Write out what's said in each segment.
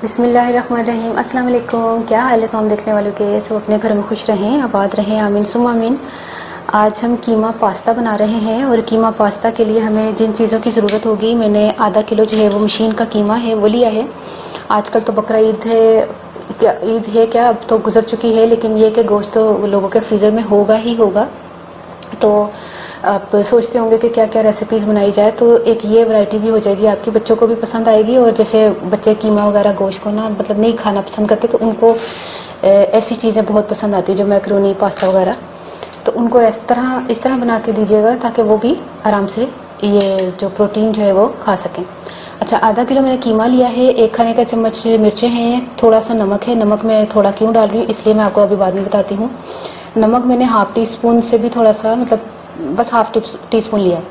बिस्मिल्लाहिर्रहमानिर्रहीम। अस्सलाम वालेकुम। क्या हाल है तमाम देखने वालों के? सब अपने घर में खुश रहें, आबाद रहें, आमीन सुम आमीन। आज हम कीमा पास्ता बना रहे हैं और कीमा पास्ता के लिए हमें जिन चीज़ों की ज़रूरत होगी, मैंने आधा किलो जो है वो मशीन का कीमा है वो लिया है। आजकल तो बकरा ईद है, क्या ईद है क्या, अब तो गुजर चुकी है, लेकिन ये कि गोश्त तो लोगों के फ्रीज़र में होगा ही होगा। तो आप सोचते होंगे कि क्या क्या रेसिपीज़ बनाई जाए, तो एक ये वैरायटी भी हो जाएगी, आपके बच्चों को भी पसंद आएगी। और जैसे बच्चे कीमा वगैरह गोश्त को ना मतलब नहीं खाना पसंद करते, तो उनको ऐसी चीज़ें बहुत पसंद आती है जो मैक्रोनी पास्ता वगैरह, तो उनको इस तरह बना के दीजिएगा ताकि वो भी आराम से ये जो प्रोटीन जो है वो खा सकें। अच्छा, आधा किलो मैंने कीमा लिया है, 1 खाने का चम्मच मिर्चें हैं, थोड़ा सा नमक है। नमक मैं थोड़ा क्यों डाल रही हूँ इसलिए मैं आपको अभी बाद में बताती हूँ। नमक मैंने हाफ टी स्पून से भी थोड़ा सा, मतलब बस हाफ टी स्पून लिया है।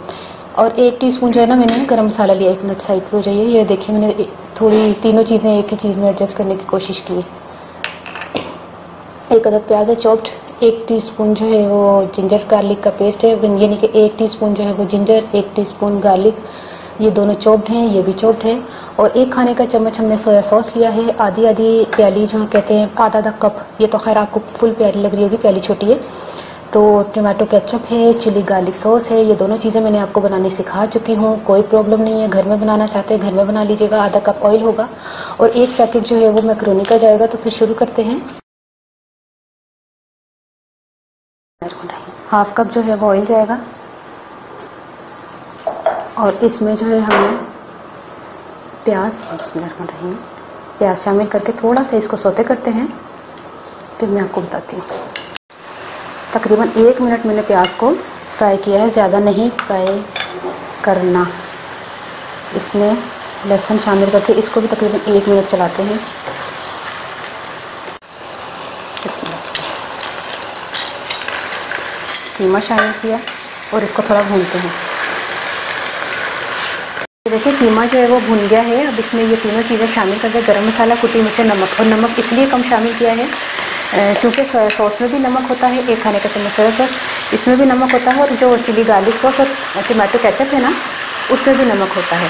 और 1 टीस्पून जो है ना मैंने गरम मसाला लिया। 1 मिनट साइड पे हो जाइए। ये देखिए मैंने थोड़ी तीनों चीज़ें एक ही चीज़ में एडजस्ट करने की कोशिश की है। 1 अदद प्याज है चॉप्ड, 1 टीस्पून जो है वो जिंजर गार्लिक का पेस्ट है, यानी कि 1 टीस्पून जो है वो जिंजर, 1 टीस्पून गार्लिक, ये दोनों चॉप्ड हैं, ये भी चॉप्ड है। और 1 खाने का चम्मच हमने सोया सॉस लिया है, आधी प्याली जो कहते हैं, आधा कप। ये तो खैर आपको फुल प्याली लग रही होगी, प्याली छोटी है। तो टमाटो केचप है, चिली गार्लिक सॉस है, ये दोनों चीज़ें मैंने आपको बनानी सिखा चुकी हूँ, कोई प्रॉब्लम नहीं है। घर में बनाना चाहते हैं घर में बना लीजिएगा। आधा कप ऑयल होगा और 1 पैकेट जो है वो मैक्रोनी का जाएगा। तो फिर शुरू करते हैं। हाफ कप जो है वो ऑयल जाएगा और इसमें जो है हमने प्याज शामिल करके थोड़ा सा इसको सौते करते हैं, फिर मैं आपको बताती हूँ। तकरीबन 1 मिनट मैंने प्याज को फ्राई किया है, ज़्यादा नहीं फ्राई करना। इसमें लहसुन शामिल करके इसको भी तकरीबन 1 मिनट चलाते हैं। इसमें कीमा शामिल किया और इसको थोड़ा भूनते हैं। देखिए कीमा जो है वो भुन गया है। अब इसमें ये तीनों चीज़ें शामिल करके गरम मसाला, कुटी मिर्च, नमक। और नमक इसलिए कम शामिल किया है क्योंकि सोया सॉस में भी नमक होता है, 1 खाने का चम्मच सोया सॉस, इसमें भी नमक होता है, और जो चिली गार्लिक सॉस और टमाटो केचप है ना, उसमें भी नमक होता है।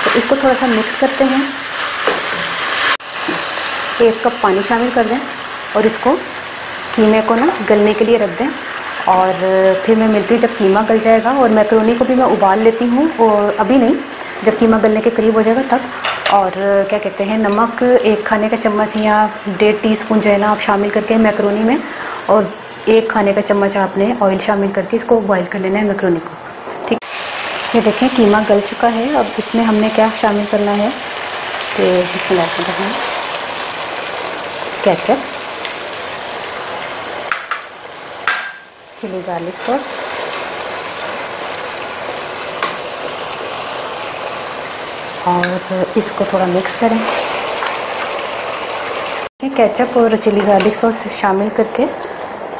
तो इसको थोड़ा सा मिक्स करते हैं। 1 कप पानी शामिल कर दें और इसको कीमे को ना गलने के लिए रख दें। और फिर मैं मिलती हूँ जब कीमा गल जाएगा। और मैक्रोनी को भी मैं उबाल लेती हूँ, और अभी नहीं, जब कीमा गलने के करीब हो जाएगा तब। और क्या कहते हैं, नमक 1 खाने का चम्मच या 1.5 टीस्पून जो है ना आप शामिल करके मैक्रोनी में, और 1 खाने का चम्मच आपने ऑयल शामिल करके इसको बॉईल कर लेना है मैक्रोनी को। ठीक, ये देखें कीमा गल चुका है। अब इसमें हमने क्या शामिल करना है कि इसमें केचप, चिली गार्लिक सॉस, और इसको थोड़ा मिक्स करें। केचप और चिली गार्लिक सॉस शामिल करके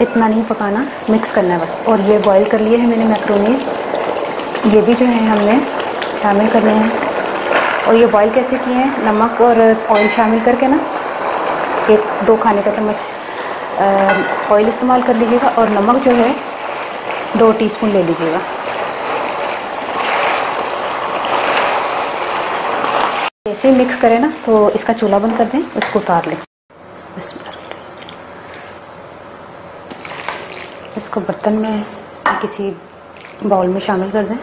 इतना नहीं पकाना, मिक्स करना है बस। और ये बॉईल कर लिए हैं मैंने मैक्रोनीज, ये भी जो है हमने शामिल करने हैं। और ये बॉईल कैसे किए हैं, नमक और ऑयल शामिल करके ना, 1-2 खाने का चम्मच ऑयल इस्तेमाल कर लीजिएगा, और नमक जो है 2 टीस्पून ले लीजिएगा। ऐसे मिक्स करें ना, तो इसका चूल्हा बंद कर दें, इसको उतार लें। इसको बर्तन में किसी बाउल में शामिल कर दें। अच्छा,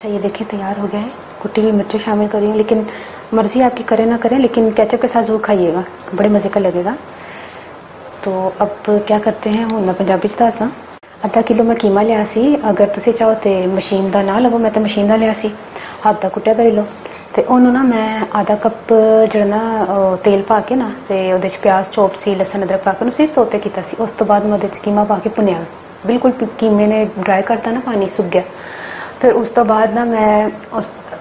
ये देखें तैयार हो गया है। कुटी हुई मिर्चें शामिल करें, लेकिन मर्जी आपकी करें ना करें, लेकिन केचप के साथ जरूर खाइएगा, बड़े मज़े का लगेगा। तो अब क्या करते हैं, हूँ मैं पंजाबी च आधा किलो मैं कीमा लिया सी। अगर तुम चाहो तो मशीन का ना लवो, मैं तो मशीन का लिया सी, हाथ का कुटिया का ले लो। तो उन्होंने ना मैं आधा कप जो ना तेल पा के ना, तो वो प्याज चॉप सी, लसन अदरक पा के सिर्फ सोते किया। उस तो बाद मैं कीमा पा के भुनिया, बिल्कुल कीमे ने ड्राई करता ना, पानी सुख गया। फिर उस तो बाद ना मैं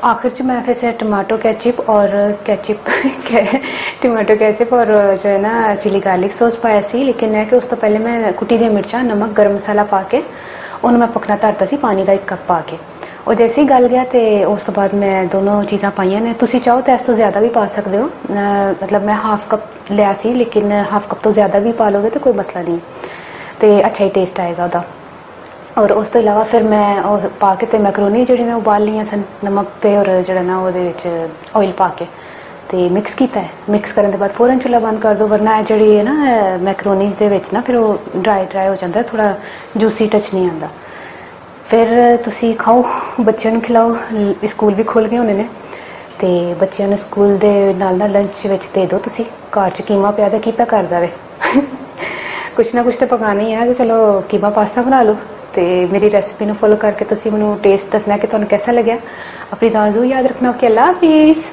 आखिर च मैं फिर से टमाटो केचप और टमाटो केचप और जो है ना चिली गार्लिक सॉस पाया सी। लेकिन है कि उस तो पहले मैं कुटी दी मिर्चा, नमक, गरम मसाला पा के उन्हें मैं पकना धरता सी, पानी का 1 कप पा के। और जैसे ही गल गया तो उस तो बाद मैं दोनों चीज़ा पाइया ने। तुसी चाहो तो इस तो ज़्यादा भी पा सकते हो, मतलब मैं हाफ कप लिया सी, लेकिन हाफ कप तो ज़्यादा भी पा लोगे तो कोई मसला नहीं, तो अच्छा ही टेस्ट आएगा उदा। और उस तो इलावा फिर मैं पा के तो मैक्रोनी जी मैं उबाल लिया सन, नमक ते और जरा ना वो ऑयल पा के ਤੇ ਮਿਕਸ ਕੀਤਾ ਹੈ। ਮਿਕਸ ਕਰਨ ਦੇ ਬਾਅਦ ਫੌਰਨ ਚੁੱਲ੍ਹਾ ਬੰਦ ਕਰ ਦਿਓ, ਵਰਨਾ ਇਹ ਜਿਹੜੀ ਹੈ ਨਾ ਮੈਕਰੋਨੀਜ਼ ਦੇ ਵਿੱਚ ਨਾ ਫਿਰ ਉਹ ਡਰਾਈ ਹੋ ਜਾਂਦਾ, ਥੋੜਾ ਜੂਸੀ ਟੱਚ ਨਹੀਂ ਆਉਂਦਾ। ਫਿਰ ਤੁਸੀਂ ਖਾਓ, ਬੱਚਿਆਂ ਨੂੰ ਖਿਲਾਓ। ਸਕੂਲ ਵੀ ਖੁੱਲ੍ਹ ਗਏ ਹੋਣੇ ਨੇ ਤੇ ਬੱਚਿਆਂ ਨੂੰ ਸਕੂਲ ਦੇ ਨਾਲ ਨਾਲ ਲੰਚ ਵਿੱਚ ਦੇ ਦਿਓ। ਤੁਸੀਂ ਘਰ 'ਚ ਕੀਮਾ ਪਿਆ ਤਾਂ ਕੀ ਪਾ ਕਰਦਾ ਵੇ ਕੁਛ ਨਾ ਕੁਛ ਤਾਂ ਪਕਾਉਣਾ ਹੀ ਹੈ, ਤੇ ਚਲੋ ਕੀਮਾ ਪਾਸਤਾ ਬਣਾ ਲਓ। ਤੇ ਮੇਰੀ ਰੈਸਿਪੀ ਨੂੰ ਫੋਲੋ ਕਰਕੇ ਤੁਸੀਂ ਮੈਨੂੰ ਟੇਸਟ ਦੱਸਣਾ ਕਿ ਤੁਹਾਨੂੰ कैसा लगा। अपनी दुआ याद रखना। ओके, अल्लाह हाफिज़।